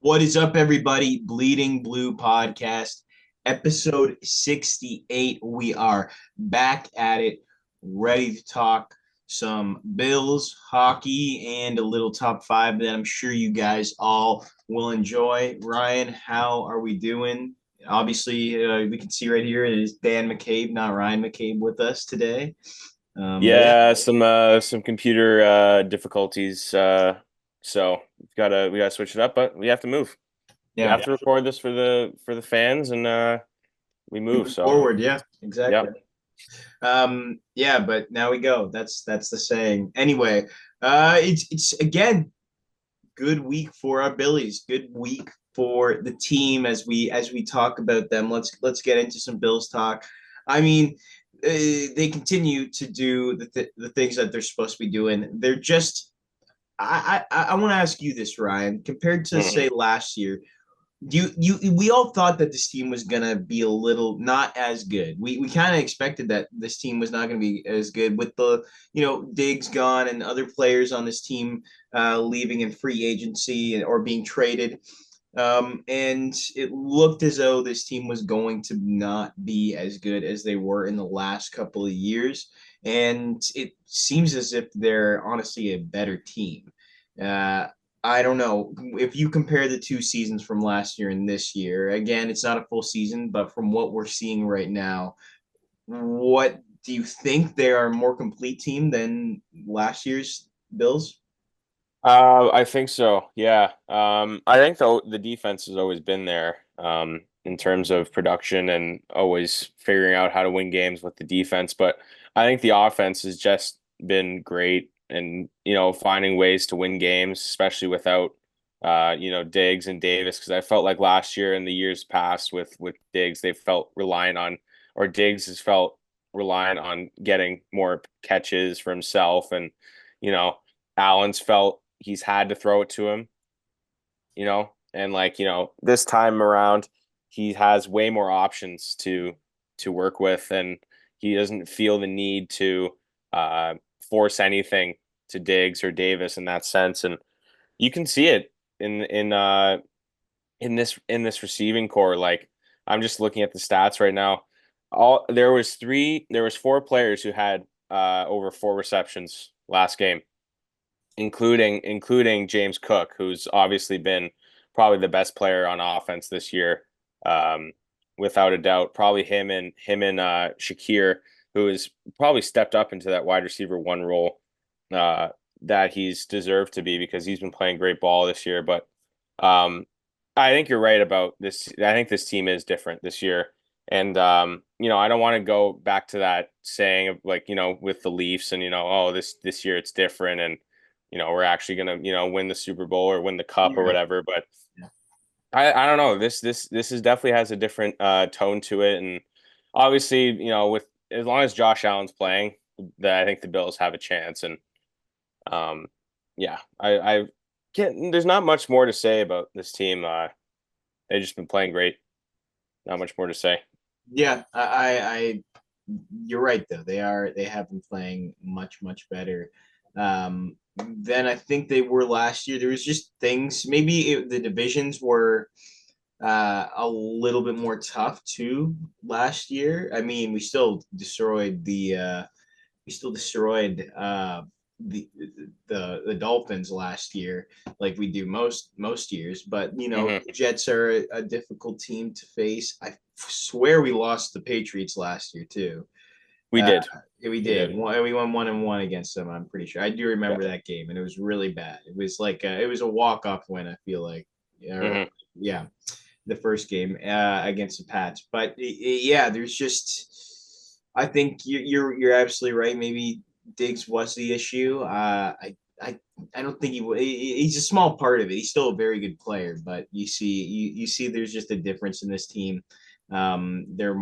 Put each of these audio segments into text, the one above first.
What is up, everybody? Bleeding Blue Podcast, episode 68. We are back at it, ready to talk some Bills, hockey, and a little top five that I'm sure you guys all will enjoy. Ryan, how are we doing? Obviously, we can see right here it is Dan McCabe, not Ryan McCabe, with us today. But yeah, Yeah, some computer difficulties. So we gotta switch it up, but we have to move. We yeah, have to record this for the fans, and we move. moving So forward. Yeah, yeah. exactly. Yeah, but now we go. That's the saying. Anyway, it's again good week for our Billies. Good week for the team as we talk about them. Let's get into some Bills talk. I mean, they continue to do the things that they're supposed to be doing. They're just. I want to ask you this, Ryan. Compared to Mhm. say last year, we all thought that this team was gonna be a little not as good. We kind of expected that this team was not gonna be as good with the Diggs gone and other players on this team leaving in free agency or being traded. And it looked as though this team was going to not be as good as they were in the last couple of years. And it seems as if they're honestly a better team. Uh, I don't know if you compare the two seasons from last year and this year. Again, it's not a full season, but from what we're seeing right now, what do you think they are a more complete team than last year's Bills? I think so. Yeah. I think the defense has always been there. In terms of production and always figuring out how to win games with the defense, but I think the offense has just been great and finding ways to win games, especially without Diggs and Davis, because I felt like last year and the years past with Diggs, they felt reliant on, or Diggs has felt reliant on getting more catches for himself, and you know Allen's felt he's had to throw it to him, and this time around he has way more options to work with, and he doesn't feel the need to uh, force anything to Diggs or Davis in that sense, and you can see it in this receiving core. Like, I'm just looking at the stats right now. There was four players who had over four receptions last game, including James Cook, who's obviously been probably the best player on offense this year, without a doubt. Probably him and Shakir, who has probably stepped up into that wide receiver one role uh, that he's deserved to be, because he's been playing great ball this year. But I think you're right about this. I think this team is different this year. And I don't want to go back to that saying of, like, with the Leafs, and oh, this year it's different, and we're actually gonna, win the Super Bowl or win the cup or Yeah. whatever. But I don't know. This is definitely has a different tone to it. And obviously, with as long as Josh Allen's playing, that I think the Bills have a chance. And um yeah, I can't, there's not much more to say about this team. They've just been playing great. Not much more to say. Yeah, you're right though. They have been playing much better than I think they were last year. There was just things. Maybe the divisions were a little bit more tough too last year. I mean, we still destroyed the Dolphins last year, like we do most years. But Hmm. the Jets are a difficult team to face. I swear we lost the Patriots last year too. We Uh, did. yeah, we We did. did. We won 1-1 against them. I'm pretty sure. I do Yeah. remember that game, and it was really bad. It was like it was a walk off win. I feel like, or, Hmm. yeah, the first game against the Pats. But yeah, there's just. I think you're absolutely right. Maybe Diggs was the issue. I don't think he's a small part of it. He's still a very good player, but you see there's just a difference in this team. They're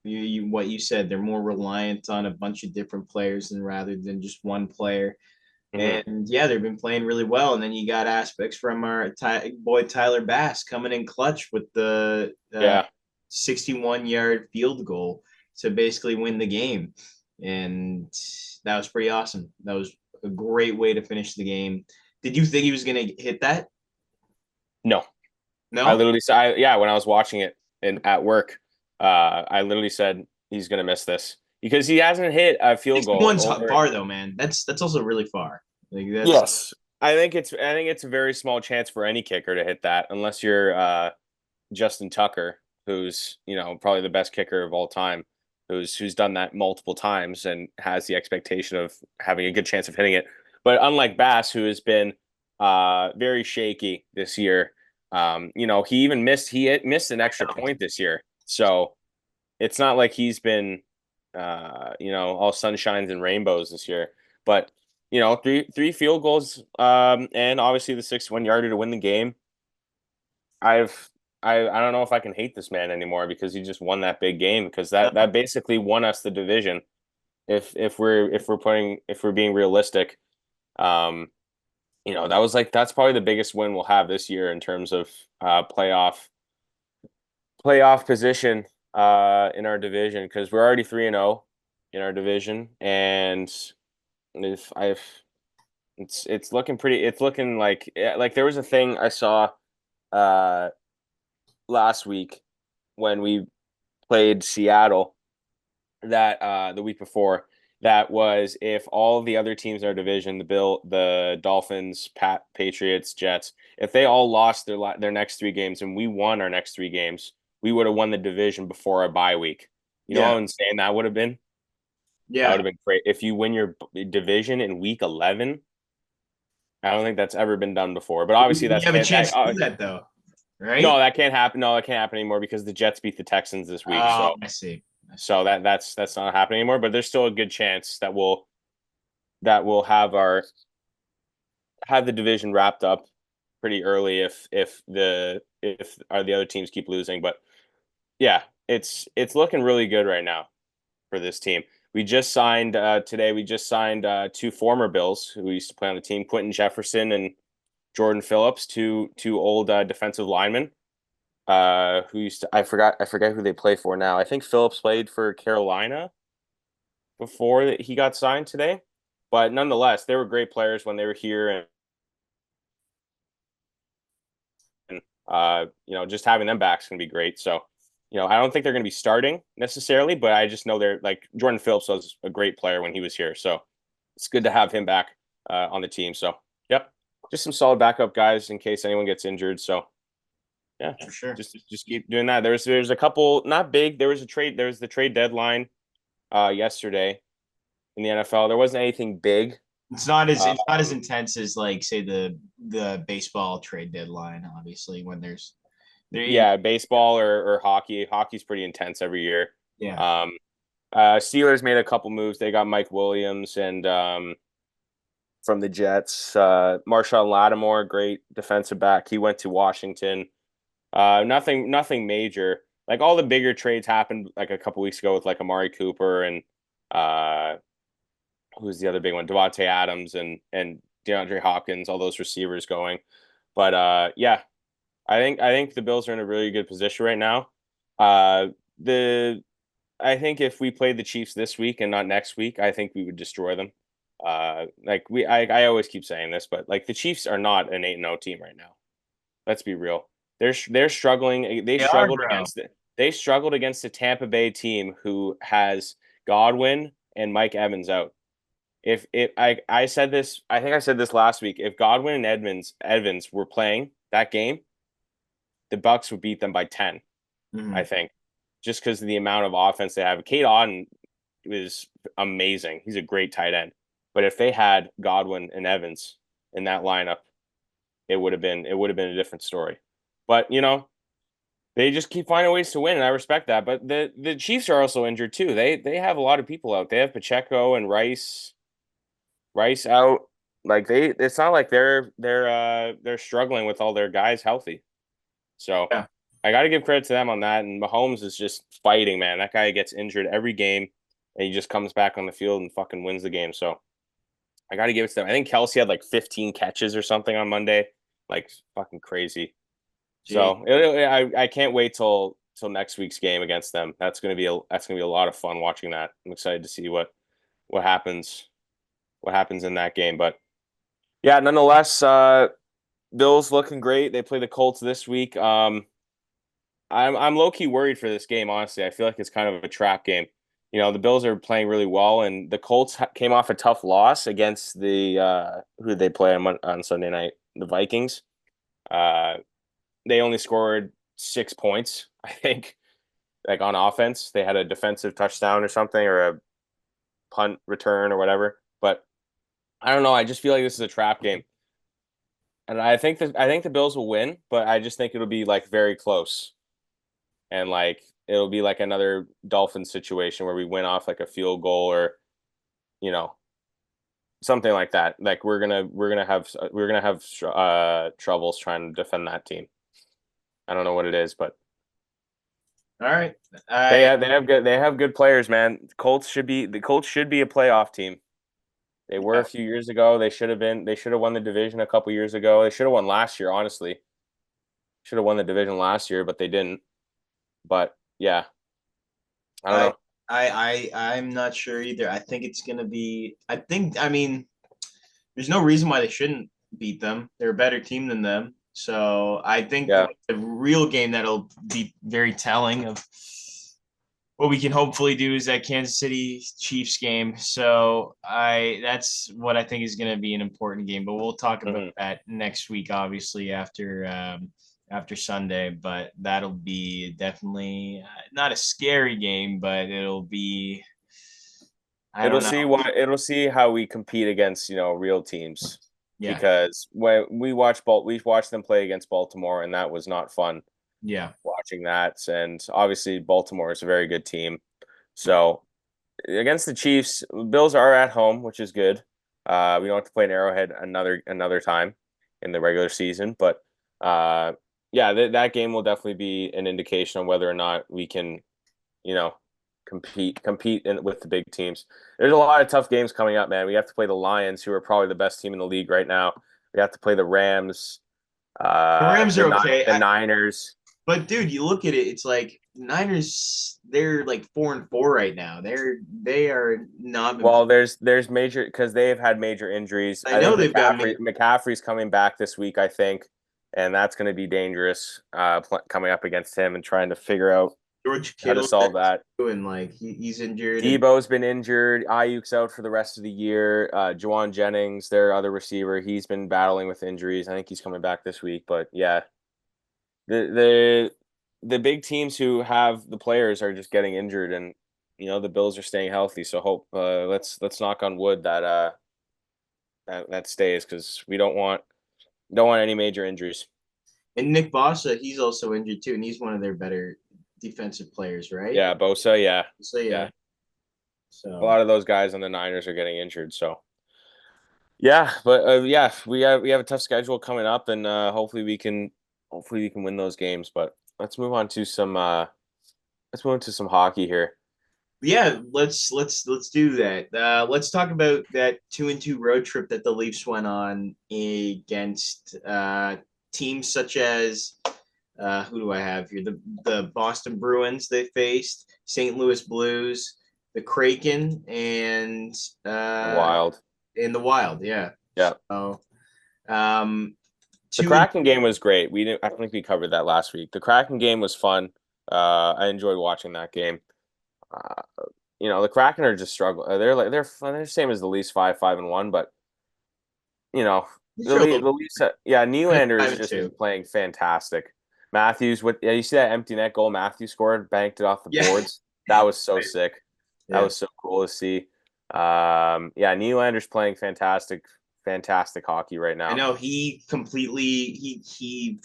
what you said. They're more reliant on a bunch of different players than rather than just one player. Hmm. And yeah, they've been playing really well. And then you got aspects from our boy Tyler Bass coming in clutch with the Yeah. 61-yard field goal to basically win the game. And that was pretty awesome. That was a great way to finish the game. Did you think he was going to hit that? No. I No, literally said, yeah, when I was watching it at work, I literally said he's gonna miss this because he hasn't hit a field goal 61's over. far though, man. That's also really far. Like that's Yes, I think it's a very small chance for any kicker to hit that unless you're Justin Tucker, who's probably the best kicker of all time, who's done that multiple times and has the expectation of having a good chance of hitting it. But unlike Bass, who has been very shaky this year, he even missed an extra point this year. So it's not like he's been all sunshines and rainbows this year. But three field goals, and obviously the 61 yarder to win the game. I've I don't know if I can hate this man anymore because he just won that big game because that basically won us the division. If we're being realistic, um, that's probably the biggest win we'll have this year in terms of playoff position in our division because we're already 3-0 in our division, and if I've it's looking pretty. It's looking like there was a thing I saw uh last week when we played Seattle that the week before, that was if all of the other teams in our division, the Dolphins, Patriots, Jets, if they all lost their next three games and we won our next three games, we would have won the division before our bye week. You know yeah, how insane that would have been? That would yeah. have been great. If you win your division in week 11, I don't think that's ever been done before. But obviously We that's have a can't chance to do that though, right? no, that can't happen. No, that can't happen anymore because the Jets beat the Texans this week. Oh, So I see. that's not happening anymore. But there's still a good chance that we'll have the division wrapped up pretty early if the other teams keep losing. But yeah, it's looking really good right now for this team. We just signed today. We just signed two former Bills who used to play on the team, Quentin Jefferson and Jordan Phillips, two old defensive linemen. Who used to I forget who they play for now. I think Phillips played for Carolina before that he got signed today. But nonetheless, they were great players when they were here, and just having them back is going to be great. So, I don't think they're going to be starting necessarily, but I just know they're like Jordan Phillips was a great player when he was here, so it's good to have him back on the team. So, yep, just some solid backup guys in case anyone gets injured. So, yeah, For sure. just keep doing that. There's a couple not big. There was the trade deadline yesterday in the NFL. There wasn't anything big. It's not as intense as like say the baseball trade deadline. Obviously, when there, Yeah, baseball or hockey. Hockey's pretty intense every year. yeah, Um, Steelers made a couple moves. They got Mike Williams and from the Jets, Marshawn Lattimore, great defensive back. He went to Washington. Nothing major. Like all the bigger trades happened like a couple weeks ago with like Amari Cooper and uh, who's the other big one? Devontae Adams and DeAndre Hopkins, all those receivers going. But yeah, I think the Bills are in a really good position right now. Uh, the I think if we played the Chiefs this week and not next week, I think we would destroy them. I always keep saying this, but like the Chiefs are not an 8-0 team right now. Let's be real. They're struggling. they are, bro. They struggled against the Tampa Bay team who has Godwin and Mike Evans out. If I said this, I think I said this last week. If Godwin and Evans were playing that game, the Bucks would beat them by 10. I Mhm. think, just because of the amount of offense they have. Kate Auden is amazing. He's a great tight end. But if they had Godwin and Evans in that lineup, it would have been a different story. But they just keep finding ways to win, and I respect that. But the Chiefs are also injured too. They have a lot of people out. They have Pacheco and Rice out. Like it's not like they're struggling with all their guys healthy. So Yeah, I got to give credit to them on that. And Mahomes is just fighting, man. That guy gets injured every game, and he just comes back on the field and fucking wins the game. So I got to give it to them. I think Kelsey had like 15 catches or something on Monday, like fucking crazy. gee, So I can't wait till next week's game against them. That's gonna be a lot of fun watching that. I'm excited to see what happens what happens in that game. But yeah, nonetheless, Bills looking great. They play the Colts this week. I'm low key worried for this game. Honestly, I feel like it's kind of a trap game. You know, the Bills are playing really well, and the Colts came off a tough loss against the who did they play on Sunday night? The Vikings. Uh, they only scored 6 points, I think. Like on offense, they had a defensive touchdown or something, or a punt return or whatever. But I don't know. I just feel like this is a trap game, and I think the Bills will win, but I just think it'll be like very close, and like it'll be like another Dolphins situation where we win off like a field goal or you know something like that. Like we're gonna have troubles trying to defend that team. I don't know what it is, but All right. they I have good players, man. The Colts should be a playoff team. They were yeah. a few years ago. They should have won the division a couple years ago. They should have won last year, honestly. Should have won the division last year, but they didn't. But yeah, I don't I know. I'm not sure either. I think it's gonna be. I mean, there's no reason why they shouldn't beat them. They're a better team than them. So I think Yeah. the real game that'll be very telling of what we can hopefully do is that Kansas City Chiefs game. So I that's what I think is going to be an important game. But we'll talk about Hmm. that next week, obviously after Sunday. But that'll be definitely not a scary game, but it'll be I It'll don't know. see what it'll see how we compete against, real teams. Yeah, Because when we watched them play against Baltimore, and that was not fun yeah, watching that. And obviously, Baltimore is a very good team. So against the Chiefs, Bills are at home, which is good. We don't have to play an Arrowhead another time in the regular season, but yeah, that game will definitely be an indication on whether or not we can, you know, with the big teams. There's a lot of tough games coming up, man. We have to play the Lions, who are probably the best team in the league right now. We have to play the Rams, the Rams are okay. the Niners. But dude, you look at it, it's like Niners, they're like 4-4 right now. They are not been. Well, there's major because they've had major injuries. I I know think they've got McCaffrey's coming back this week, I think, and that's going to be dangerous. Coming up against him and trying to figure out George how to Kittle solve that. and like he's injured and Debo's been injured. Ayuk's out for the rest of the year. Juwan Jennings, their other receiver, he's been battling with injuries. I think he's coming back this week. But yeah, the the big teams who have the players are just getting injured, and the Bills are staying healthy. So hope let's knock on wood that that stays because we don't want any major injuries. Nick Bosa, he's also injured too, and he's one of their better defensive players, right? Yeah, Bosa. Yeah, So yeah, yeah. A so lot of those guys on the Niners are getting injured. So yeah, but yeah, we have a tough schedule coming up, and hopefully we can win those games. But let's move on to some hockey here. yeah, let's do that. Let's talk about that 2-2 road trip that the Leafs went on against teams such as who do I have here? The Boston Bruins they faced, St. Louis Blues, the Kraken, and Wild. in the Wild. Yeah. Yeah. So um, The two and Kraken game was great. I don't think we covered that last week. The Kraken game was fun. I enjoyed watching that game. Uh, the Kraken are just struggling. They're the same as the Leafs 5-1, but you know they're a little The Leafs. Yeah, Nylander has five and just been two. playing fantastic. Matthews with you see that empty net goal Matthews scored, banked it off the Yeah. boards. That was so Right. sick. That Yeah. was so cool to see. Yeah, Nylander's playing fantastic, fantastic hockey right I now. know he completely he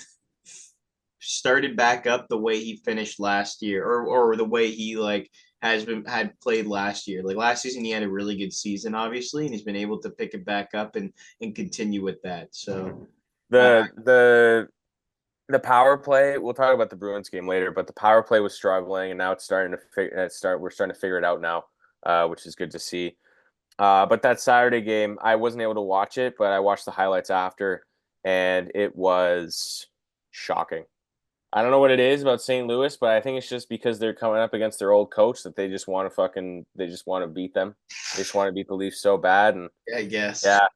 started back up the way he finished last year, or the way he like had played last year. Like last season, he had a really good season, obviously, and he's been able to pick it back up and continue with that. So The the the power play. We'll talk about the Bruins game later, but the power play was struggling, and now it's starting to We're starting to figure it out now, which is good to see. But that Saturday game, I wasn't able to watch it, but I watched the highlights after, and it was shocking. I don't know what it is about St. Louis, but I think it's just because they're coming up against their old coach that they just want to beat them. They just want to beat the Leafs so bad, and I guess yeah,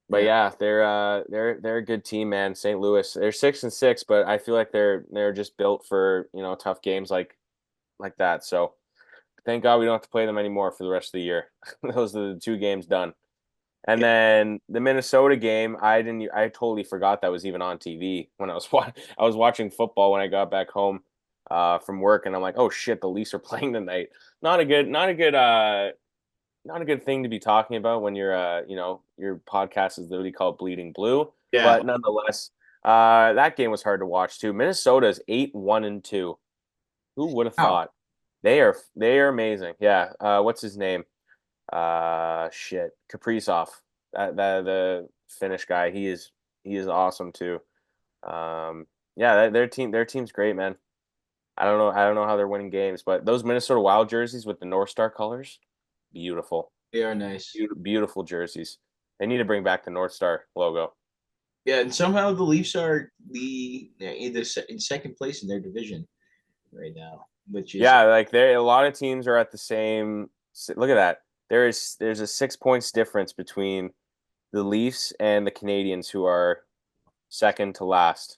But Yeah. yeah, they're a good team, man. St. Louis. They're 6-6, but I feel like they're just built for, tough games like that. So thank God we don't have to play them anymore for the rest of the year. Those are the two games done. And then the Minnesota game, I totally forgot that was even on TV when I was watching football when I got back home from work, and I'm like, oh shit, the Leafs are playing tonight. Not a good thing to be talking about when your podcast is literally called Bleeding Blue. Yeah. But nonetheless, that game was hard to watch too. Minnesota is 8-1-2. Who would have Wow. thought? They are amazing. Yeah. What's his name? Shit, Kaprizov. The Finnish guy. He is awesome too. Yeah, their team's great, man. I don't know how they're winning games, but those Minnesota Wild jerseys with the North Star colors, beautiful. They are nice. Beautiful jerseys. They need to bring back the North Star logo. Yeah, and somehow the Leafs are in second place in their division right now, which is Yeah, like a lot of teams are at the same. Look at that. There's a 6 points difference between the Leafs and the Canadians, who are second to last.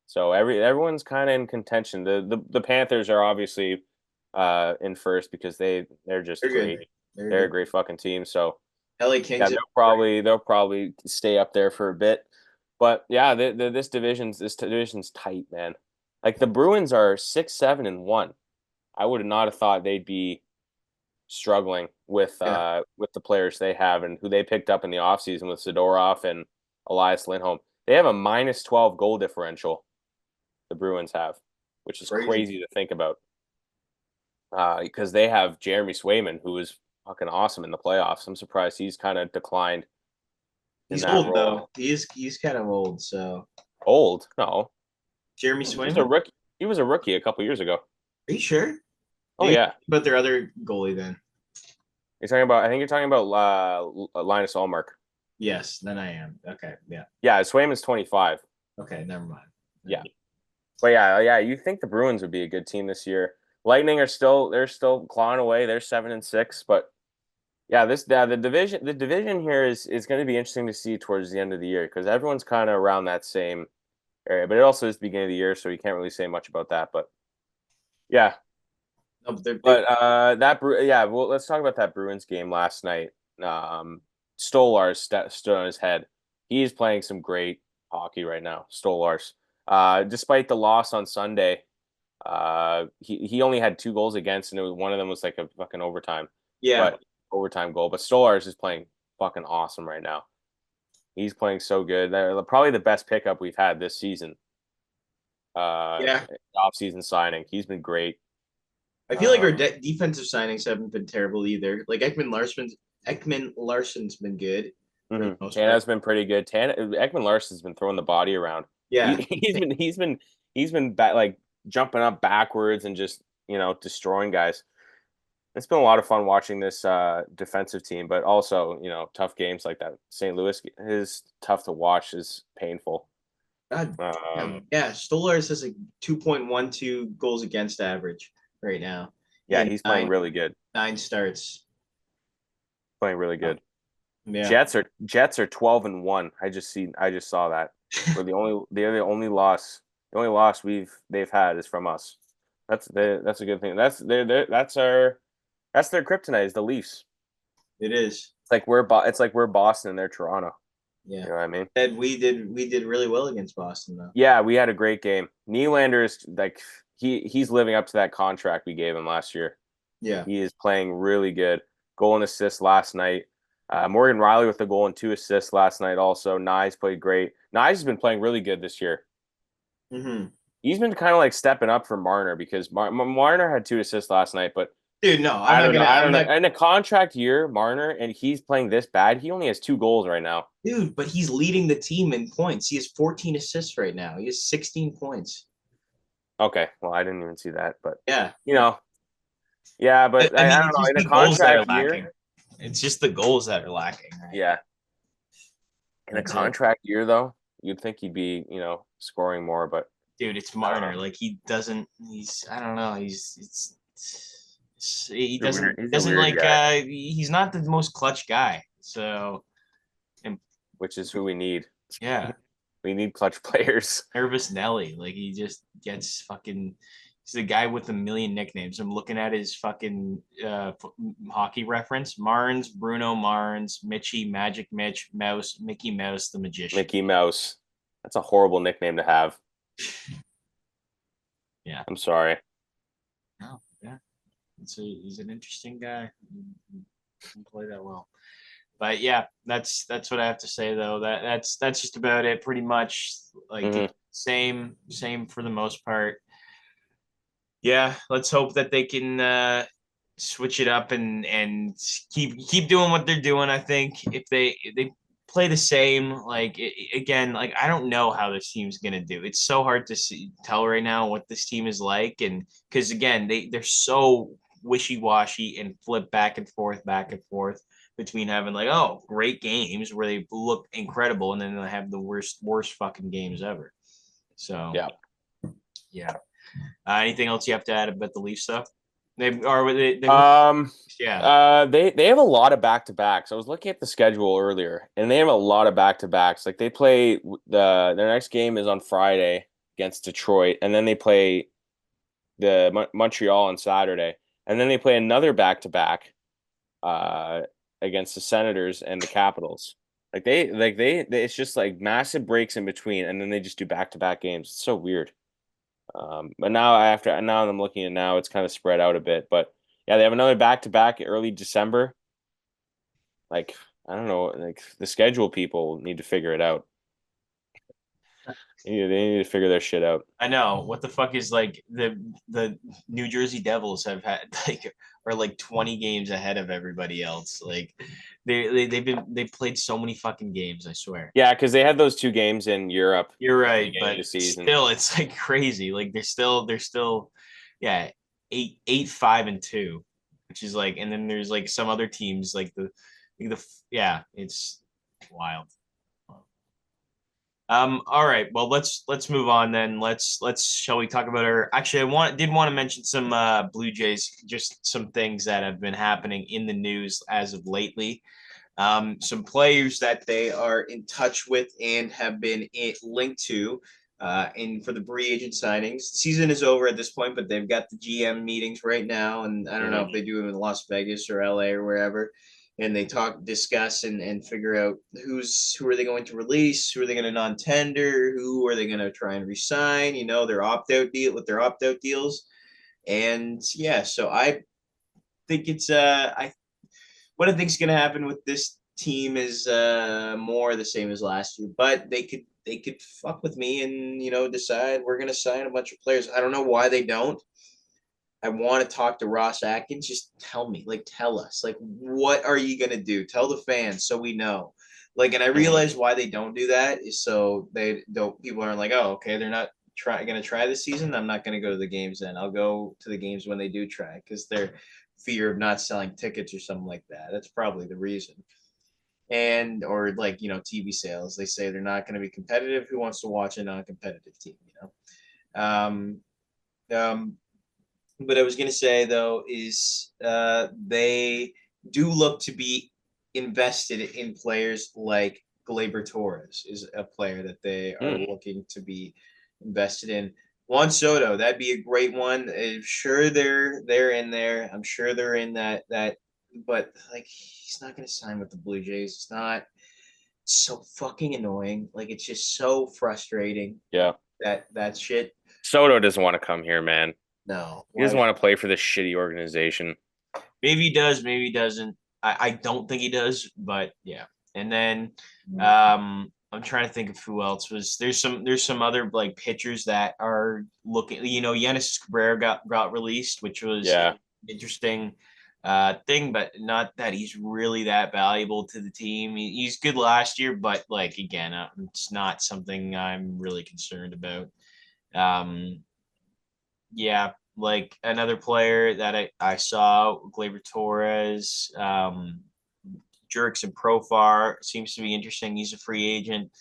So everyone's kind of in contention. The Panthers are obviously in first because they're just they're good. great. They're They're a good. great fucking team. So LA yeah, Kings. they'll probably stay up there for a bit. But yeah, this division's tight, man. Like the Bruins are 6-7-1. I would not have thought they'd be struggling Yeah, with the players they have and who they picked up in the offseason with Zadorov and Elias Lindholm. They have a -12 goal differential, the Bruins have, which is crazy. crazy to think about. Because they have Jeremy Swayman, who is fucking awesome in the playoffs. I'm surprised he's kind of declined in He's that old role. though. He's kind of old. So Old? No, Jeremy he was a Swayman. rookie. He was a rookie a couple years ago. Are you sure? Oh Maybe yeah, about their other goalie then. you're talking about. I think you're talking about Linus Allmark. Yes, then I am. Okay, yeah. Yeah, Swayman's 25. Okay, never mind. Yeah, but yeah. You think the Bruins would be a good team this year? Lightning they're still clawing away. They're 7-6, but yeah, the division here is going to be interesting to see towards the end of the year because everyone's kind of around that same area. But it also is the beginning of the year, so you can't really say much about that. But yeah, No, but they but yeah. Well, let's talk about that Bruins game last night. Stolarz stood on his head. He's playing some great hockey right now. Stolarz, despite the loss on Sunday, he only had 2 goals against, and one of them was like a fucking yeah, overtime goal. But Stolarz is playing fucking awesome right now. He's playing so good. They're probably the best pickup we've had this season. yeah. Off-season signing. He's been great. I feel like our defensive signings haven't been terrible either. Like Ekman Larson's been good for the most part. Tana's been pretty good. Ekman Larson's been throwing the body around. He, Yeah, he's been like jumping up backwards and just destroying guys. It's been a lot of fun watching this defensive team, but also tough games like that. St. Louis is tough to watch. Is painful. God Um, damn. Yeah, Stolarz has a 2.12 goals against average right now yeah, in he's playing really good. nine starts. Playing really Oh, good. yeah. Jets are 12-1. I just saw that. The only loss they've had is from us. That's a good thing. That's their kryptonite is the Leafs. It is. It's like we're Boston and they're Toronto. Yeah. You know what I mean? And we did really well against Boston though. Yeah, we had a great game. Nylander is like he's living up to that contract we gave him last year. Yeah. He is playing really good. Goal and assist last night. Morgan Riley with the goal and 2 assists last night. Also, Nyes played great. Nyes has been playing really good this year. Mm-hmm. He's been kind of like stepping up for Marner because Marner had 2 assists last night, but Dude, no, I'm I not don't know. gonna. I I'm don't know. not. In a contract year, Marner, and he's playing this bad. He only has 2 goals right now. Dude, but he's leading the team in points. He has 14 assists right now. He has 16 points. Okay, well, I didn't even see that, but Yeah. you know, yeah, but I I mean, don't it's know. just In a the goals that are contract lacking. year, It's just the goals that are lacking, right? yeah, in a That's it. contract year though, you'd think he'd be, scoring more, but Dude, it's I don't know. Marner. Like I don't know. He He's a weird. doesn't He's a doesn't weird like guy. he's not the most clutch guy. So and which is who we need. Yeah. We need clutch players. Nervous Nelly. Like he just gets fucking. He's the guy with a million nicknames. I'm looking at his fucking hockey reference. Marnes, Bruno Marnes, Mitchy, Magic Mitch, Mouse, Mickey Mouse, the Magician. Mickey Mouse. That's a horrible nickname to have. Yeah. I'm sorry. Oh, yeah. He's an interesting guy. He can play that well. But yeah, that's what I have to say though. That's just about it. Pretty much like Hmm. same for the most part. Yeah, let's hope that they can switch it up and keep doing what they're doing. I think if they play the same, like again, like I don't know how this team's gonna do. It's so hard to tell right now what this team is like, and because again, they're so wishy washy and flip back and forth between having like great games where they look incredible, and then they have the worst fucking games ever. So Yeah. yeah. Anything else you have to add about the Leaf stuff? They won. Um, Yeah. they have a lot of back to backs. I was looking at the schedule earlier, and they have a lot of back to backs. Like they play their next game is on Friday against Detroit, and then they play the Montreal on Saturday, and then they play another back to back against the Senators and the Capitals. It's just like massive breaks in between, and then they just do back to back games. It's so weird. But now I'm looking at now, it's kind of spread out a bit. But yeah, they have another back to back early December. Like I don't know, like the schedule people need to figure it out. They need to figure their shit out. I know. What the fuck is like the New Jersey Devils have had like are like 20 games ahead of everybody else. Like they've played so many fucking games, I swear. Yeah, because they had those two games in Europe You're at the right, beginning of but the season. still it's like crazy. Like they're still yeah, 8-5-2, which is like and then there's like some other teams like the yeah, it's wild. All right. Well, let's move on then. Let's shall we talk about our actually did want to mention some Blue Jays, just some things that have been happening in the news as of lately. Some players that they are in touch with and have been linked to in for the free agent signings. The season is over at this point, but they've got the GM meetings right now, and I don't know Hmm. if they do them in Las Vegas or LA or wherever. And they discuss, and figure out who are they going to release, who are they going to non-tender, who are they going to try and resign. Their opt-out deal with their opt-out deals, and yeah. So I think it's I what I think is going to happen with this team is more the same as last year, but they could fuck with me and decide we're going to sign a bunch of players. I don't know why they don't. I want to talk to Ross Atkins. Just tell me, like, tell us, like, what are you going to do? Tell the fans so we know. Like, and I Hmm. realize why they don't do that is so they don't, people aren't like, oh, okay, they're not going to try this season. I'm not going to go to the games then. I'll go to the games when they do try because they're fear of not selling tickets or something like that. That's probably the reason. And, or like, TV sales, they say they're not going to be competitive. Who wants to watch a non competitive team? Um, um, what I was going to say though is they do look to be invested in players like Glaber Torres is a player that they are Hmm. looking to be invested in. Juan Soto, that'd be a great one. I'm sure they're in there. I'm sure they're in that, but like he's not going to sign with the Blue Jays. It's not. It's so fucking annoying. Like it's just so frustrating Yeah. that shit. Soto doesn't want to come here, man. No, He why doesn't would want to play for this shitty organization. maybe he does, maybe he doesn't. I don't think he does, but yeah. And then I'm trying to think of who else was there's some other like pitchers that are looking, Yanis Cabrera got released, which was an Yeah. interesting thing, but not that he's really that valuable to the team. He's good last year, but like again, it's not something I'm really concerned about. Um, yeah, like another player that I saw, Gleyber Torres, Jurickson Profar seems to be interesting. He's a free agent.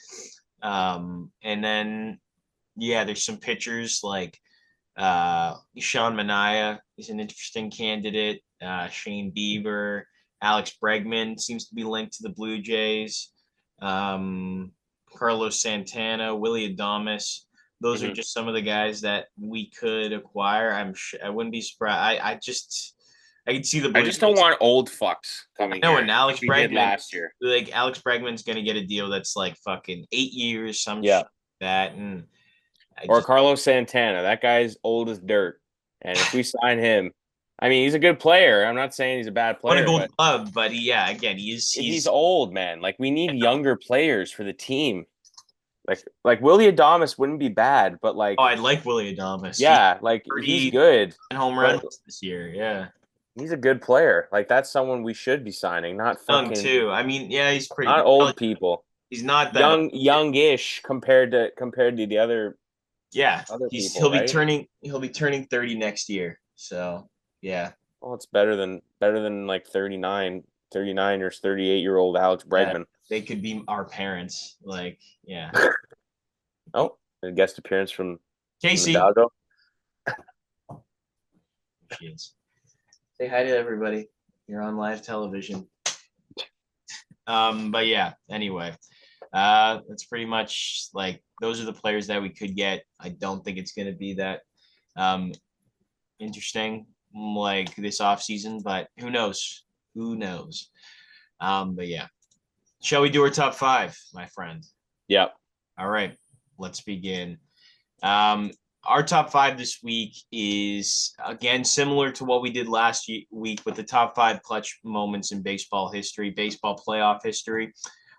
And then, yeah, there's some pitchers like Sean Mania. He's an interesting candidate. Shane Bieber, Alex Bregman seems to be linked to the Blue Jays. um, Carlos Santana, Willie Adames. Those are Mhm. just some of the guys that we could acquire. I wouldn't be surprised. I could see the I Blue just don't Jays. want old fucks I coming know, here and like we did last year. Alex Bregman's gonna get a deal that's like fucking 8 years, some Yeah. shit like that, and I Or just Carlos Santana. That guy's old as dirt. And if we sign him, I mean, he's a good player. I'm not saying he's a bad won a player, Gold but Glove, but yeah, again, he's he's. old, man. Like we need younger players for the team. Like Willie Adames wouldn't be bad, but Oh, like I like Willie Adames. He yeah, like he's 30 good, home but runs this year. Yeah, he's a good player. Like that's someone we should be signing, not young fucking too. I mean, yeah, he's pretty. not old people. He's not that old. Youngish compared to the Yeah, other he's people, right? he'll be turning 30 next year. So yeah, Well, it's better than like 39 or 38-year-old Alex yeah, Bregman. they could be our parents. Like, yeah, Oh, a guest appearance from the Casey, Doggo. she is. Say hi to everybody. You're on live television. But yeah, anyway, that's pretty much like those are the players that we could get. I don't think it's gonna be that um interesting like this off season, but who knows? Who knows? But yeah, shall we do our top five, my friend? Yep. All right, let's begin. Um, our top five this week is again similar to what we did last week with the top five clutch moments in baseball history, baseball playoff history.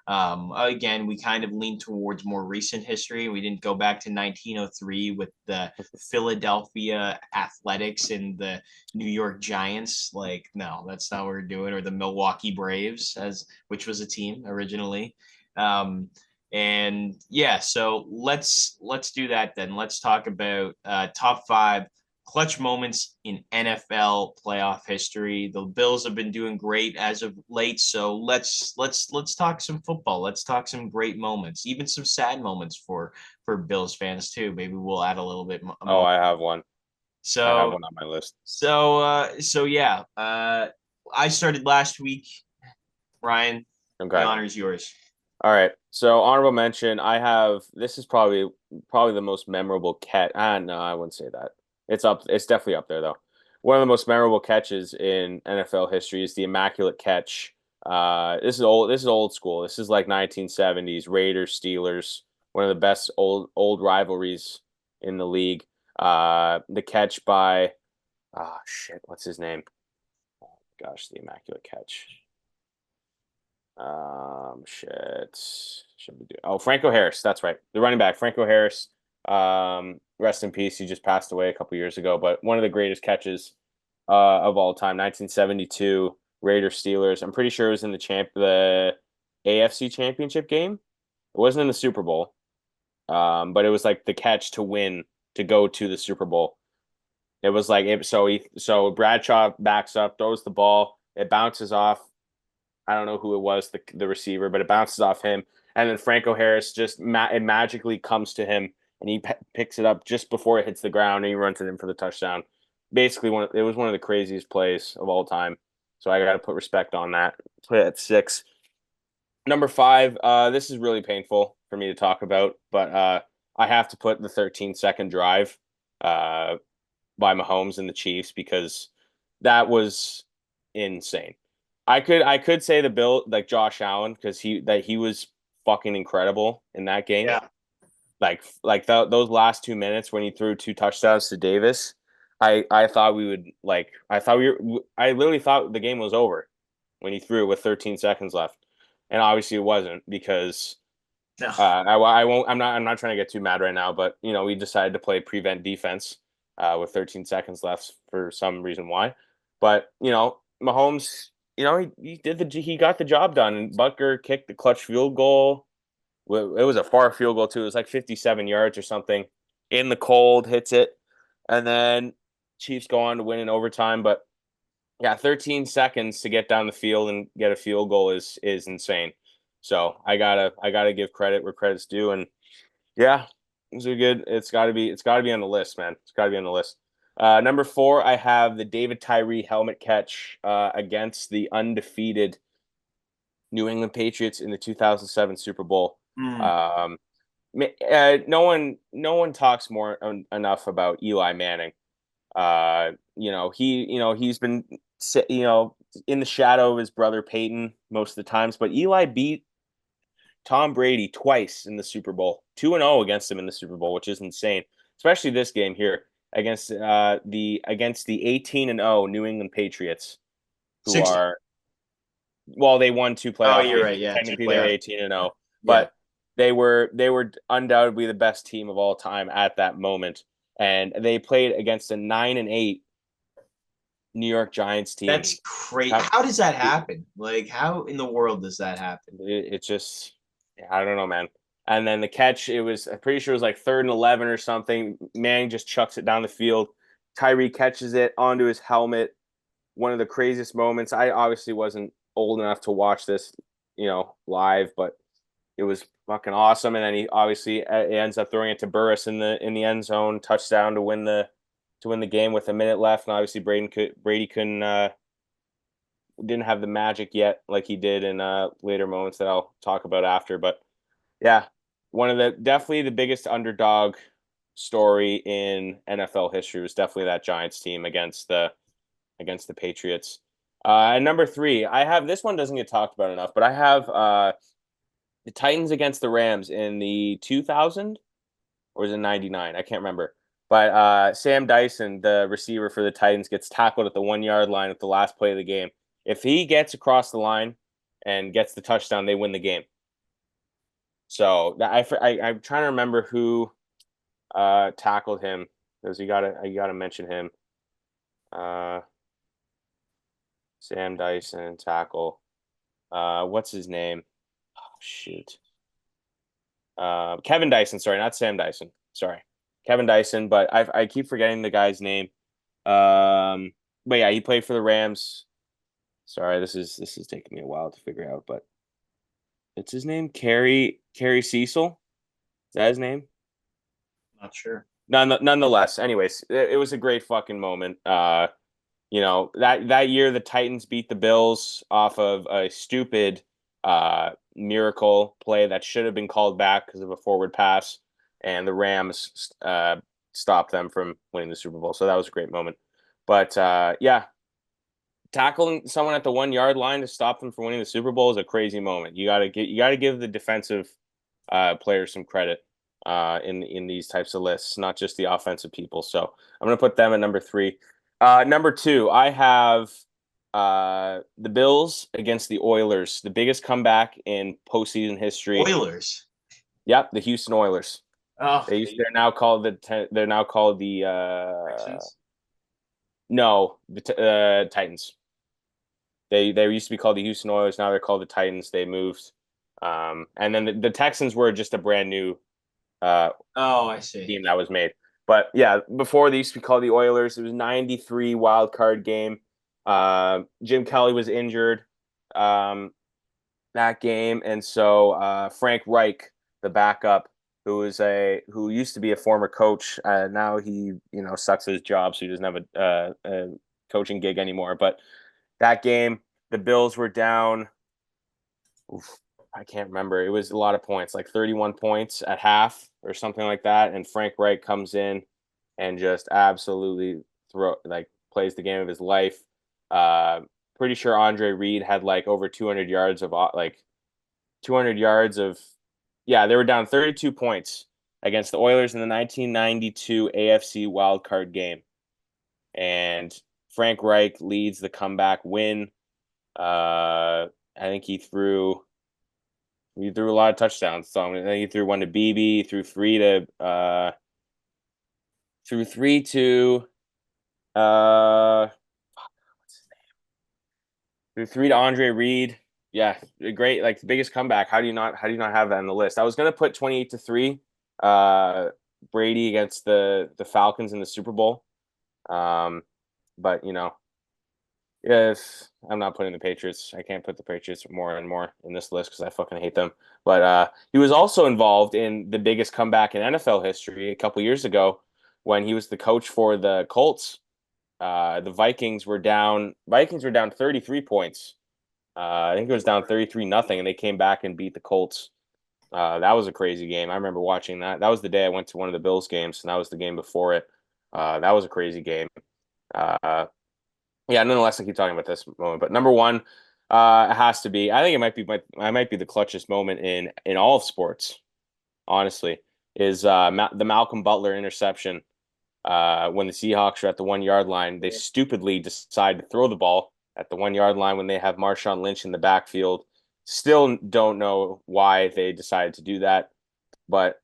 Again, we kind of lean towards more recent history. We didn't go back to 1903 with the Philadelphia Athletics and the New York Giants. Like, no, that's not what we're doing. Or the Milwaukee Braves, as which was a team originally. Um, and yeah, so let's do that then. Let's talk about top five clutch moments in NFL playoff history. The Bills have been doing great as of late, so let's talk some football. Let's talk some great moments, even some sad moments for Bills fans too. Maybe we'll add a little bit Oh, more. I have one. I have So one on my list. so yeah, I started last week. Ryan, the Okay. honor is yours. All right. So honorable mention, I have this is probably the most memorable catch. No, I wouldn't say that. It's definitely up there though. One of the most memorable catches in NFL history is the immaculate catch. This is old school. This is like 1970s Raiders Steelers, one of the best old rivalries in the league. The catch by shit, what's his name? Gosh, the immaculate catch. Shit. Should we do? Oh, Franco Harris. That's right. The running back, Franco Harris. Rest in peace. He just passed away a couple years ago, but one of the greatest catches of all time. 1972 Raiders Steelers. I'm pretty sure it was in the AFC Championship game. It wasn't in the Super Bowl, but it was like the catch to win to go to the Super Bowl. It was like so Bradshaw backs up, throws the ball, it bounces off. I don't know who it was, the receiver, but it bounces off him, and then Franco Harris it magically comes to him, and he picks it up just before it hits the ground, and he runs it in for the touchdown. Basically, it was one of the craziest plays of all time. So I got to put respect on that. Put it at 6. Number 5. This is really painful for me to talk about, but I have to put the 13-second drive uh, by Mahomes and the Chiefs because that was insane. I could say the Bill like Josh Allen because he was fucking incredible in that game. Yeah. Those last 2 minutes when he threw 2 touchdowns to Davis, I thought we would like I literally thought the game was over when he threw it with 13 seconds left, and obviously it wasn't because No. I won't. I'm not trying to get too mad right now, but we decided to play prevent defense with 13 seconds left for some reason why. But Mahomes, he got the job done, and Butker kicked the clutch field goal. It was a far field goal too. It was like 57 yards or something. In the cold, hits it, and then Chiefs go on to win in overtime. But yeah, 13 seconds to get down the field and get a field goal is insane. So I gotta give credit where credit's due, and yeah, these are good. It's gotta be on the list, man. It's gotta be on the list. Number 4, I have the David Tyree helmet catch against the undefeated New England Patriots in the 2007 Super Bowl. Mm. Um, no one talks more enough about Eli Manning. He's been in the shadow of his brother Peyton most of the times, but Eli beat Tom Brady twice in the Super Bowl, 2-0 against him in the Super Bowl, which is insane. Especially this game here against the 18-0 New England Patriots, who Six. are well, they won two Oh, playoff you're games. right. Yeah, two Technically, they're playoff. 18-0, Yeah. but they were undoubtedly the best team of all time at that moment, and they played against a 9-8 New York Giants team. That's crazy. That How does that happen? Like, how in the world does that happen? it just I don't know, man. And then the catch, I'm pretty sure it was like 3rd and 11 or something. Manning just chucks it down the field. Tyree catches it onto his helmet. One of the craziest moments. I obviously wasn't old enough to watch this, live, but it was fucking awesome. And then he obviously ends up throwing it to Burris in the end zone, touchdown to win the game with a minute left. And obviously Brady couldn't didn't have the magic yet like he did in later moments that I'll talk about after. But yeah, one of the definitely the biggest underdog story in NFL history was definitely that Giants team against the Patriots. And number three, I have this one doesn't get talked about enough, but I have the Titans against the Rams in the 2000 or is it 99? I can't remember. But Sam Dyson, the receiver for the Titans, gets tackled at the 1 yard line at the last play of the game. If he gets across the line and gets the touchdown, they win the game. So I'm trying to remember who tackled him because you gotta mention him. Uh, Sam Dyson tackle. What's his name? Oh, shoot. Kevin Dyson. Sorry, not Sam Dyson. Sorry, Kevin Dyson. But I keep forgetting the guy's name. But yeah, he played for the Rams. Sorry, this is taking me a while to figure out, but it's his name, Kerry Cecil. Is that his name? Not sure. Nonetheless, anyways, it was a great fucking moment. That year the Titans beat the Bills off of a stupid miracle play that should have been called back because of a forward pass, and the Rams stopped them from winning the Super Bowl. So that was a great moment. But yeah, tackling someone at the 1 yard line to stop them from winning the Super Bowl is a crazy moment. You gotta give the defensive players some credit in these types of lists, not just the offensive people. So I'm gonna put them at number three. Number two, I have the Bills against the Oilers, the biggest comeback in postseason history. Oilers. Yep, the Houston Oilers. Oh, They're now called the Texans. no the Titans. They used to be called the Houston Oilers. Now they're called the Titans. They moved, and then the Texans were just a brand new uh, Oh, I see. team that was made. But yeah, before they used to be called the Oilers, it was 93 wild card game. Jim Kelly was injured that game, and so Frank Reich, the backup, who used to be a former coach, now he sucks at his job, so he doesn't have a coaching gig anymore. But that game, the Bills were down. Oof, I can't remember. It was a lot of points, like 31 points at half or something like that. And Frank Reich comes in and just absolutely plays the game of his life. Uh, Pretty sure Andre Reed had like over 200 yards of 200 yards of yeah. They were down 32 points against the Oilers in the 1992 AFC wildcard game, and Frank Reich leads the comeback win. I think he threw a lot of touchdowns. So I think he threw one to BB, threw three to what's his name? Threw three to Andre Reed. Yeah, great, like the biggest comeback. How do you not have that on the list? I was gonna put 28-3, Brady against the Falcons in the Super Bowl. Um, but yes, I'm not putting the Patriots. I can't put the Patriots more and more in this list because I fucking hate them. But he was also involved in the biggest comeback in NFL history a couple years ago when he was the coach for the Colts. The Vikings were down 33 points I think it was down 33-0, and they came back and beat the Colts. That was a crazy game. I remember watching that. That was the day I went to one of the Bills games, and that was the game before it. That was a crazy game. Uh, yeah, nonetheless, I keep talking about this moment, but number one, it has to be. I think it might be the clutchest moment in all of sports. Honestly, is the Malcolm Butler interception when the Seahawks are at the 1 yard line. They stupidly decide to throw the ball at the 1 yard line when they have Marshawn Lynch in the backfield. Still don't know why they decided to do that, but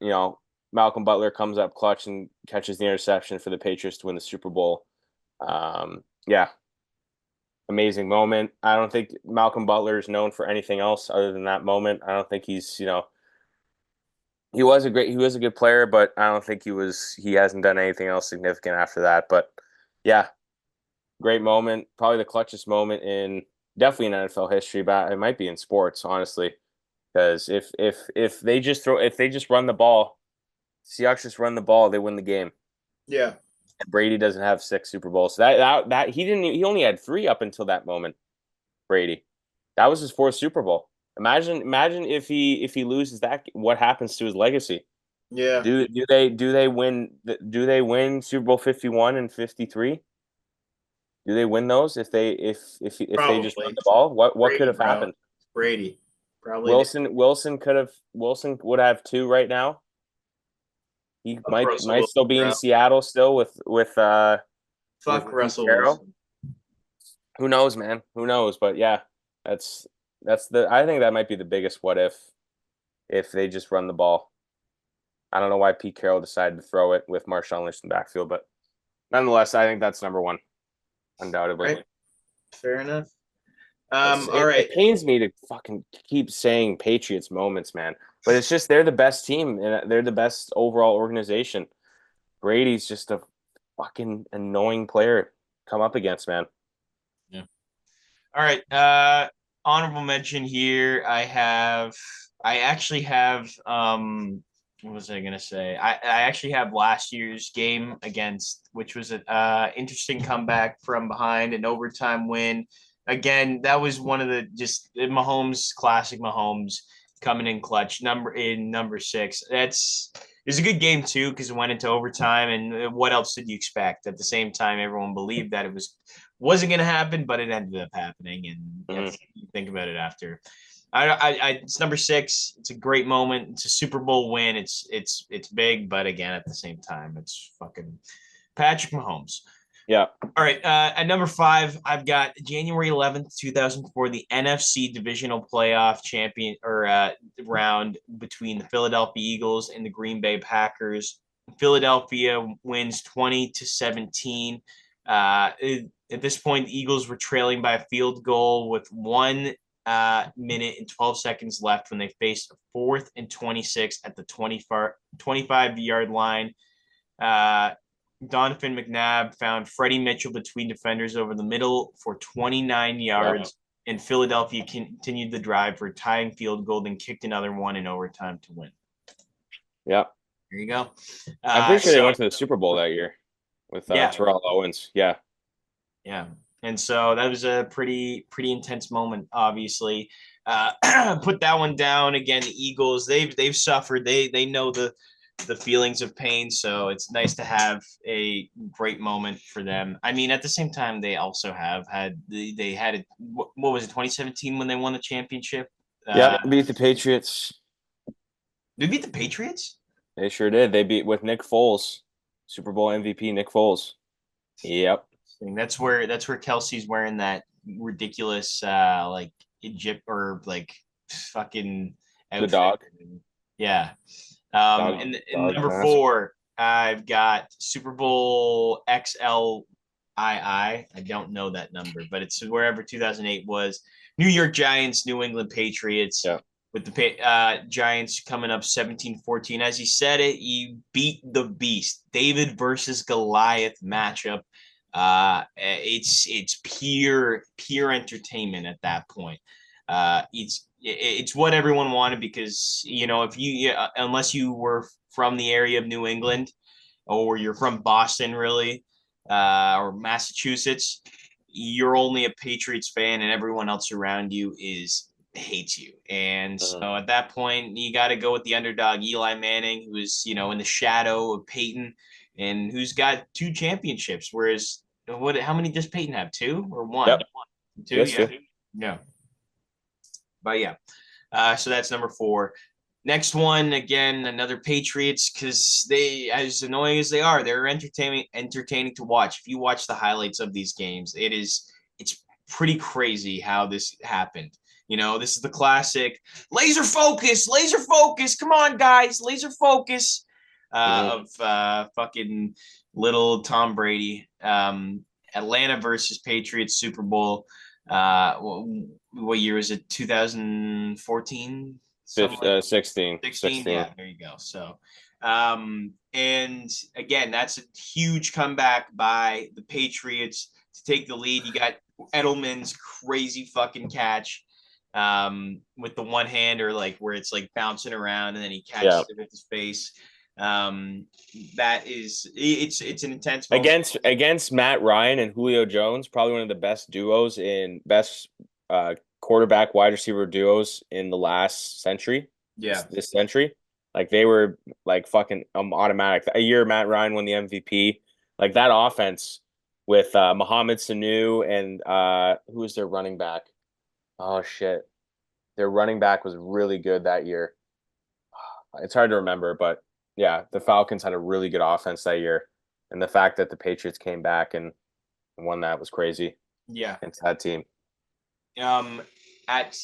Malcolm Butler comes up clutch and catches the interception for the Patriots to win the Super Bowl. Yeah, amazing moment. I don't think Malcolm Butler is known for anything else other than that moment. I don't think he's. He was a good player, but I don't think he hasn't done anything else significant after that. But yeah, great moment. Probably the clutchest moment in definitely in NFL history, but it might be in sports, honestly. Because if they just run the ball, Seahawks just run the ball, they win the game. Yeah. And Brady doesn't have 6 Super Bowls. So that he only had 3 up until that moment. Brady. That was his 4th Super Bowl. Imagine if he loses that, what happens to his legacy? Yeah. Do they win Super Bowl 51 and 53? Do they win those if they just run Probably. the ball? What could Brady, have bro. happened? Brady. Probably did. Wilson would have 2 right now. He Fuck Russell might Wilson, still be in bro. Seattle still with Fuck Pete Russell Carroll. Wilson. Who knows, man? Who knows? But yeah, that's I think that might be the biggest what if they just run the ball. I don't know why Pete Carroll decided to throw it with Marshawn Lynch in the backfield, but nonetheless, I think that's number one, undoubtedly. Right. Fair enough. All It right. pains me to fucking keep saying Patriots moments, man. But it's just they're the best team and they're the best overall organization. Brady's just a fucking annoying player to come up against, man. Yeah. All right. Honorable mention here. I actually have what was I gonna say? I actually have last year's game against, which was an interesting comeback from behind, an overtime win. Again, that was one of the just Mahomes, classic Mahomes coming in clutch, number 6. It was a good game too because it went into overtime. And what else did you expect? At the same time, everyone believed that it wasn't going to happen, but it ended up happening. And Mm-hmm. you think about it after. It's number 6. It's a great moment. It's a Super Bowl win. It's big, but again, at the same time, it's fucking Patrick Mahomes. Yeah. All right. At number 5, I've got January 11th, 2004, the NFC Divisional Playoff champion or round between the Philadelphia Eagles and the Green Bay Packers. Philadelphia wins 20-17. At this point, the Eagles were trailing by a field goal with 1 minute and 12 seconds left when they faced a 4th and 26 at the 25-yard line. Donovan McNabb found Freddie Mitchell between defenders over the middle for 29 yards, and Philadelphia continued the drive for a tying field goal, then kicked another one in overtime to win. Yeah. There you go. I'm pretty sure they went to the Super Bowl that year with Yeah. Terrell Owens. Yeah. Yeah. And so that was a pretty intense moment, obviously. Put that one down again. The Eagles, they've suffered. They know the feelings of pain. So it's nice to have a great moment for them. I mean, at the same time, they also they had it. What was it, 2017 when they won the championship? Yeah, beat the Patriots. They beat the Patriots. They sure did. They beat with Nick Foles, Super Bowl MVP Nick Foles. Yep. That's where Kelsey's wearing that ridiculous like Egypt or like fucking The outfit. dog. Yeah. Dog. And Dog number mask. 4, I've got Super Bowl XLII. I don't know that number, but it's wherever 2008 was. New York Giants, New England Patriots. Yeah. With the Giants coming up 17-14. As you said it, you beat the beast. David versus Goliath matchup. It's pure entertainment at that point. It's what everyone wanted because if you unless you were from the area of New England or you're from Boston really or Massachusetts, you're only a Patriots fan and everyone else around you is hates you. And Mhm. so at that point, you got to go with the underdog, Eli Manning, who is, in the shadow of Peyton and who's got two championships. Whereas, how many does Peyton have? Two or one? Yep. Two, Yes, yeah. too. Yeah. But yeah. So that's number four. Next one, again, another Patriots, because they, as annoying as they are, they're entertaining to watch. If you watch the highlights of these games, it's pretty crazy how this happened. This is the classic laser focus. Come on, guys, laser focus Hmm. of fucking little Tom Brady. Atlanta versus Patriots Super Bowl. What year is it? 2014, something like 16. 16. 16. Yeah, there you go. So, and again, that's a huge comeback by the Patriots to take the lead. You got Edelman's crazy fucking catch with the one hander, like where it's like bouncing around and then he Yeah. catches it with his face. Um, that is, it's an intense moment. Against Matt Ryan and Julio Jones, probably one of the best duos in best quarterback wide receiver duos in the last century, Yeah. this century. Like they were like fucking automatic. A year Matt Ryan won the MVP. Like that offense with Mohamed Sanu and who was their running back? Oh shit. Their running back was really good that year. It's hard to remember, but yeah, the Falcons had a really good offense that year. And the fact that the Patriots came back and won that was crazy Yeah. against that team. Um, at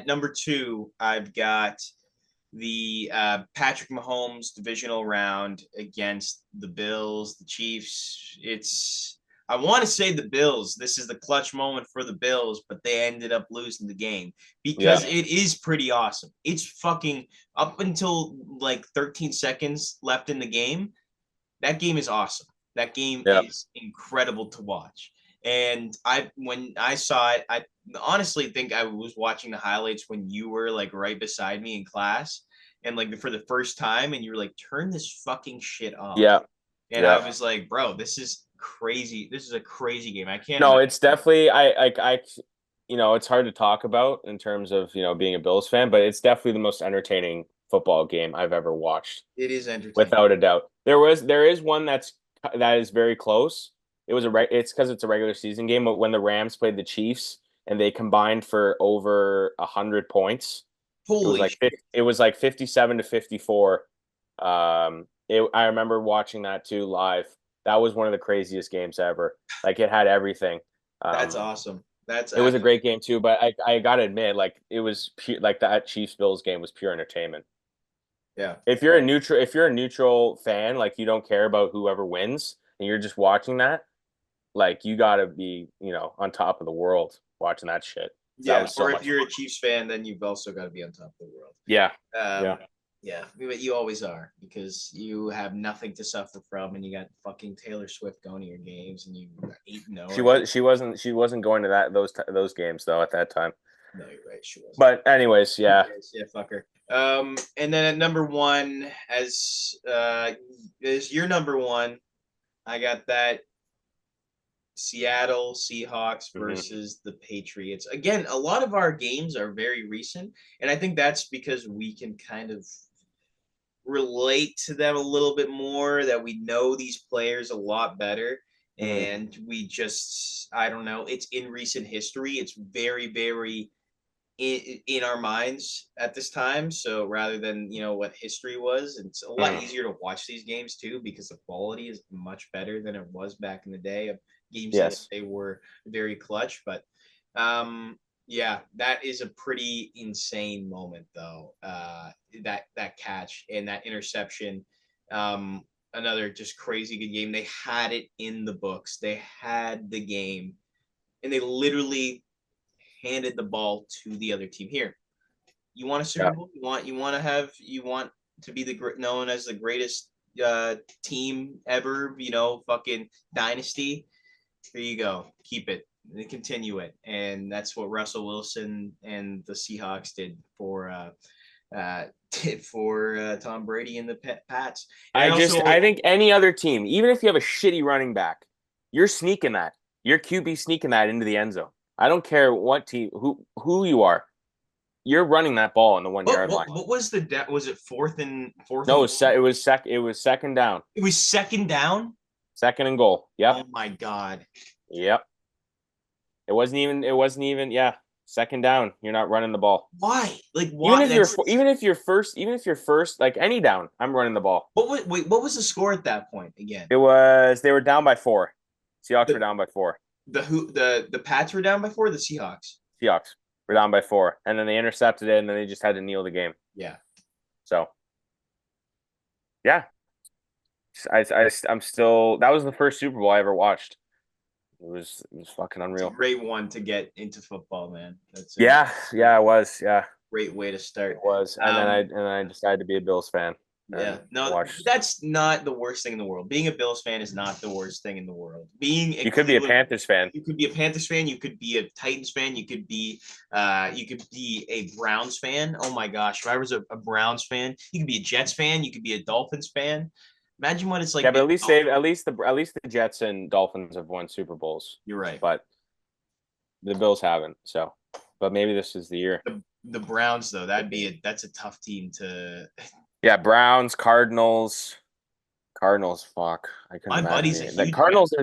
number two, I've got the Patrick Mahomes divisional round against the Bills, the Chiefs. I want to say the Bills. This is the clutch moment for the Bills, but they ended up losing the game Yeah. because it is pretty awesome. It's fucking up until like 13 seconds left in the game. That game is awesome. That game Yeah. is incredible to watch. And when I saw it, I honestly think I was watching the highlights when you were like right beside me in class and like for the first time and you were like, turn this fucking shit off. Yeah. And I Yeah. was like, bro, this is crazy. This is a crazy game. I can't No, imagine. it's definitely it's hard to talk about in terms of, being a Bills fan, but it's definitely the most entertaining football game I've ever watched, It is entertaining. without a doubt. There is one that is very close. It's because it's a regular season game, but when the Rams played the Chiefs and they combined for over 100 points. Holy shit. It was like 57-54. I remember watching that too live. That was one of the craziest games ever. Like it had everything. That's Um, awesome. That's it was a absolutely, great game too, but I gotta admit, like it was like that Chiefs Bills game was pure entertainment. yeah. If you're a neutral fan, like you don't care about whoever wins, and you're just watching that, like you gotta be, on top of the world watching that shit. That Yeah. was so Or if much you're fun. a Chiefs fan, then you've also got to be on top of the world. Yeah, Um, yeah. yeah, but you always are because you have nothing to suffer from, and you got fucking Taylor Swift going to your games, and you got 8-0. She wasn't going to those games though at that time. No, you're right. She wasn't. But anyways, Who yeah. cares? Yeah, fuck her. And then at number one, as your number one, I got that Seattle Seahawks Hmm. versus the Patriots. Again, a lot of our games are very recent, and I think that's because we can kind of relate to them a little bit more, that we know these players a lot better. Hmm. And we just, I don't know, it's in recent history. It's very, very in our minds at this time. So rather than, what history was, it's a lot Hmm. easier to watch these games too because the quality is much better than it was back in the day of games that Yes. they were very clutch. But um, yeah, that is a pretty insane moment though. That catch and that interception. Um, Another just crazy good game. They had it in the books. They had the game, and they literally handed the ball to the other team. Here, you want a Super Yeah. Bowl? You want to be known as the greatest team ever? Fucking dynasty. Here you go. Keep it and continue it. And that's what Russell Wilson and the Seahawks did for Tom Brady and the Pats. And I also I think any other team, even if you have a shitty running back, you're sneaking that. Your QB sneaking that into the end zone. I don't care what team, who you are. You're running that ball on the 1 yard line. What was the was it fourth No, and it was second down, it was second down? second and goal. Oh Yep, my god. yep. It wasn't even. Yeah, second down. You're not running the ball. Why? Like why? That's Even if you're first, like any down, I'm running the ball. what was the score at that point again? They were down by 4. Seahawks were The down by 4. the Pats were down by 4, the Seahawks. Seahawks were down by 4, and then they intercepted it, and then they just had to kneel the game. Yeah. So yeah, I'm still. That was the first Super Bowl I ever watched. It was fucking It's a unreal. great one to get into football, man. That's a Yeah, it was. Yeah, great way to it start. was. And I decided to be a Bills fan Yeah, and no, watch. that's not the worst thing in the world. Being a Bills fan is not the worst thing in the world. Being a You could be a Cleveland, Panthers fan. you could be a Panthers fan, you could be a Titans fan, you could be a Browns fan. Oh my gosh, if I was a Browns fan, you could be a Jets fan, you could be a Dolphins fan. Imagine what it's like Yeah, but being. at least the Jets and Dolphins have won Super Bowls, You're right. but the Bills haven't. So, but maybe this is the year. The Browns though, that's a tough team to. Yeah, Browns, Cardinals. Cardinals, fuck. I couldn't My imagine buddy's a it. The huge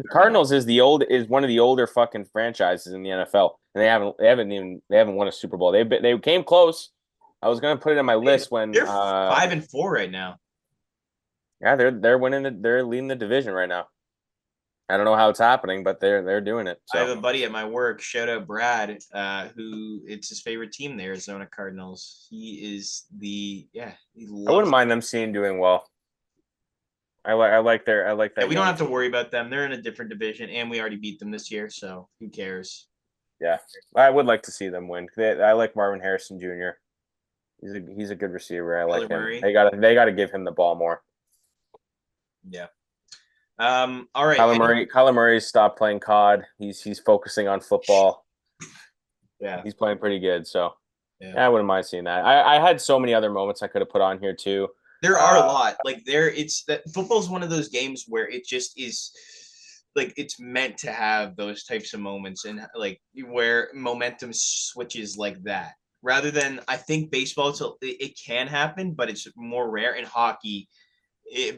Cardinals is one of the older fucking franchises in the NFL. And they haven't won a Super Bowl. They came close. I was gonna put it on my list when They're 5-4 right now. yeah, they're leading the division right now. I don't know how it's happening, but they're doing it. I have So a buddy at my work, shout out Brad, who it's his favorite team, the Arizona Cardinals. He is he I wouldn't loves. mind them seeing doing well. I like Yeah, that we don't young have to team. worry about them. They're in a different division, and we already beat them this year, so who cares? Yeah. I would like to see them win. I like Marvin Harrison Jr. He's a good receiver. I like Kyler him. Murray. They gotta give him the ball more. Yeah. All right. Kyler Murray's stopped playing COD. He's focusing on football. Yeah. He's playing pretty good. So Yeah. yeah, I wouldn't mind seeing that. I had so many other moments I could have put on here too. There are a lot. Like it's that football's one of those games where it just is like it's meant to have those types of moments and like where momentum switches like that. Rather than I think baseball, it can happen, but it's more rare. In hockey,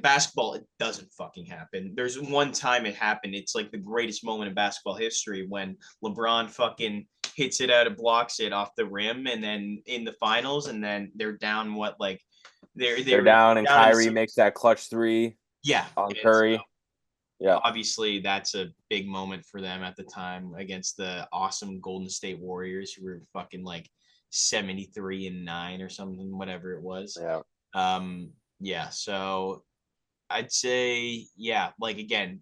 basketball, it doesn't fucking happen. There's one time it happened. It's like the greatest moment in basketball history when LeBron fucking hits it out and blocks it off the rim, and then in the finals, and then they're down what like They're were down, and down in Kyrie makes that clutch 3 yeah. on And so, Curry. Yeah, obviously that's a big moment for them at the time against the awesome Golden State Warriors who were fucking like 73-9 or something, whatever it was. yeah. Yeah, so I'd say, yeah, like again,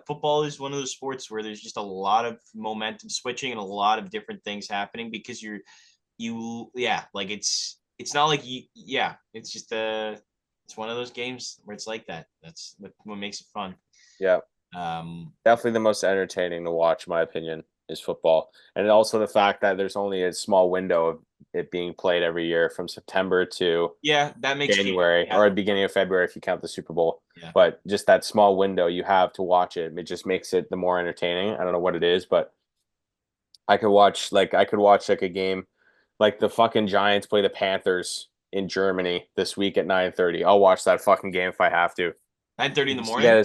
football is one of those sports where there's just a lot of momentum switching and a lot of different things happening because yeah, like it's not like it's just it's one of those games where it's like that. That's what makes it fun. Yeah. Um, Definitely the most entertaining to watch, in my opinion, is football. And also the fact that there's only a small window of it being played every year from September to yeah, that makes January or the beginning of February if you count the Super Bowl. Yeah. But just that small window you have to watch it, it just makes it the more entertaining. I don't know what it is, but I could watch like a game like the fucking Giants play the Panthers in Germany this week at 9:30. I'll watch that fucking game if I have to. 9:30 in the morning. Yeah,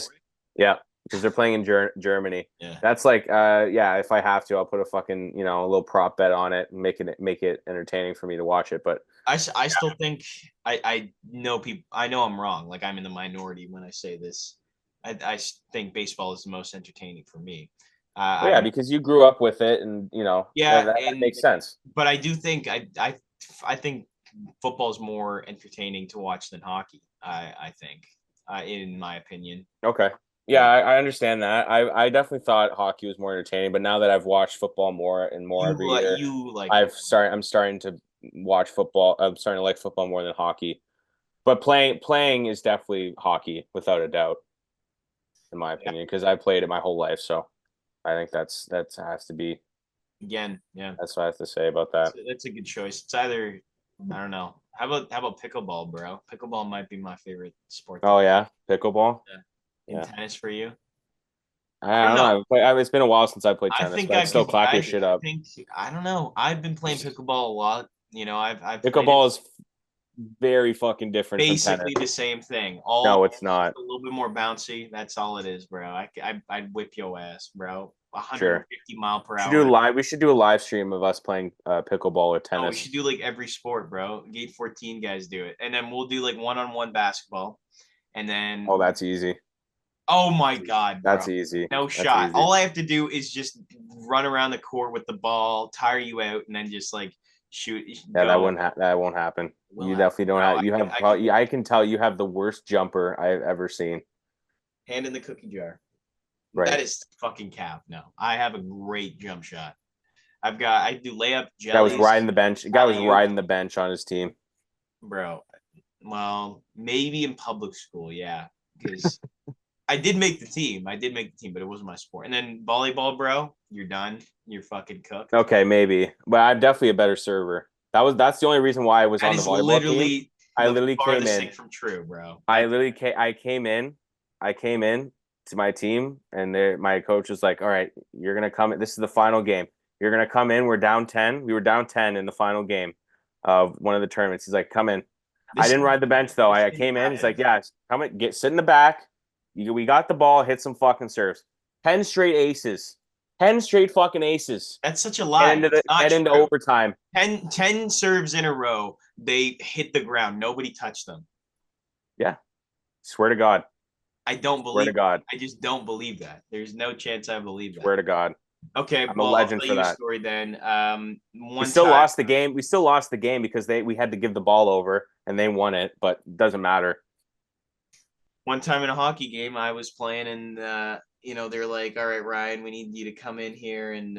yeah, because they're playing in Germany. Yeah. That's like yeah, if I have to, I'll put a fucking, a little prop bet on it and make it entertaining for me to watch it. But I still think I know people. I know I'm wrong. Like I'm in the minority when I say this. I think baseball is the most entertaining for me. yeah, because you grew up with it, and Yeah, that makes sense. But I do think I think football is more entertaining to watch than hockey. I think, in my opinion. Okay. Yeah, I understand that. I definitely thought hockey was more entertaining, but now that I've watched football more and more every year, I'm starting to watch football. I'm starting to like football more than hockey. But playing is definitely hockey without a doubt, in my opinion, because I played it my whole life. So I think that has to be. Again, yeah. That's what I have to say about that. That's a good choice. It's either I don't know. How about pickleball, bro? Pickleball might be my favorite sport. Oh yeah, pickleball. Yeah. Tennis for you? I I don't don't know. know. It's been a while since I played I tennis, think but I'd I still could. clap your shit I up. think I don't know. I've been playing pickleball a lot. I've played it. Pickleball is very fucking different from tennis. Basically the same thing. All No, it's just not. a little bit more bouncy. That's all it is, bro. I'd whip your ass, bro. Sure. 150 mile per We should do a hour. live. We should do a live stream of us playing pickleball or Oh, we should tennis. do like every sport, bro. Gate 14 guys do it, and then we'll do like one-on-one basketball, and then Oh, that's easy. oh my god, bro, That's easy. no That's shot. easy. All I have to do is just run around the court with the ball, tire you out, and then just like shoot, Yeah, go. that won't happen. Will You happen, definitely don't bro. have. You have. I can tell you have the worst jumper I've ever seen. Hand in the cookie jar. Right. That is fucking cap. No, I have a great jump shot. I do layup Guy was riding jellies, the bench. Guy was alley-oop, riding the bench on his team. bro. Well, maybe in public school, yeah, because I did make the team. I did make the team, but it wasn't my sport. And then volleyball, bro, you're done. You're fucking cooked. Okay, maybe, but I'm definitely a better server. That's the only reason why I was That on the is volleyball team. literally I the literally came farthest in. thing from true, bro. I came in. I came in to my team, and my coach was like, "All right, you're gonna come. This is the final game. You're gonna come in. We're down 10. We were down 10 in the final game of one of the tournaments. He's like, come in. I This didn't ride the bench though. I came in. He's like, yeah, come in, sit in the back. We got the ball. Hit some fucking serves. 10 straight aces. 10 straight fucking aces. that's such a Get lie. into It's not true. overtime. 10 serves in a row, they hit the ground. Nobody touched them. Yeah, swear to God. I don't Swear to believe. God. I just don't believe that. There's no chance I believe that. Swear to God. Okay, I'm a well, I'll legend tell for you a that. story then. We One still time, lost the game. We still lost the game because we had to give the ball over and they won it, but it doesn't matter. in a hockey game, I was playing, and they're like, "All right, Ryan, we need you to come in here, and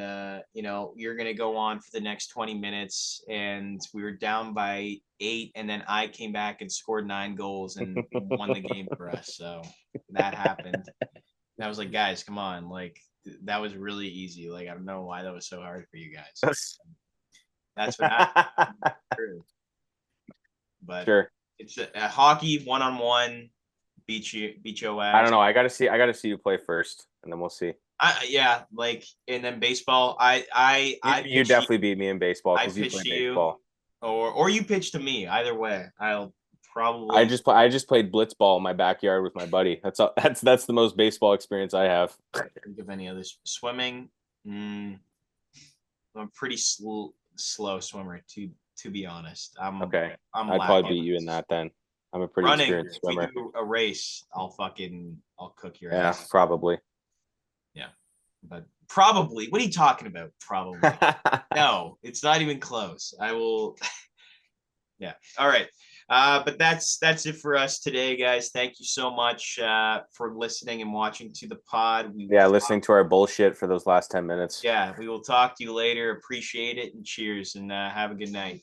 you're gonna go on for the next 20 minutes." And we were down by 8, and then I came back and scored 9 goals and won the game for us. So that happened. And I was like, guys, come on, like that was really easy. Like I don't know why that was so hard for you guys. That's what happened. True. But Sure. it's a hockey one-on-one. Beat your ass. I don't know. I gotta see you play first, and then we'll see. Yeah, like and then baseball. You definitely beat me in baseball I because you pitch play to you, baseball. or you pitch to me. Either way, I'll I probably just played blitzball in my backyard with my buddy. That's the most baseball experience I have. think of any others. Swimming. Mm, I'm a pretty slow swimmer to be honest. Okay, I'm I'd lacking. probably beat you in that then. I'm a pretty Running. experienced If we swimmer. do a race, I'll cook your Yeah, ass. probably. Yeah, but probably. What are you talking about? Probably. No, it's not even close. I will. Yeah. All right. But that's it for us today, guys. Thank you so much for listening and watching to the pod. Yeah, listening to our bullshit for those last 10 minutes. Yeah, we will talk to you later. Appreciate it and cheers and have a good night.